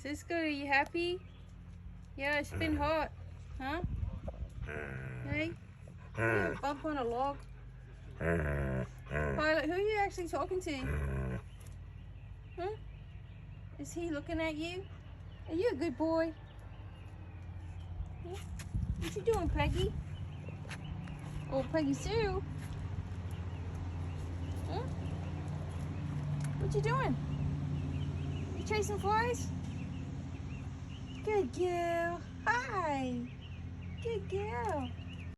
Sisko, are you happy? Yeah, it's been hot. Huh? Hey? You bump on a log. Pilot, who are you actually talking to? Huh? Is he looking at you? Are you a good boy? Yeah? What you doing, Peggy? Oh, Peggy Sue. Huh? What you doing? You chasing flies? Good girl. Hi. Good girl.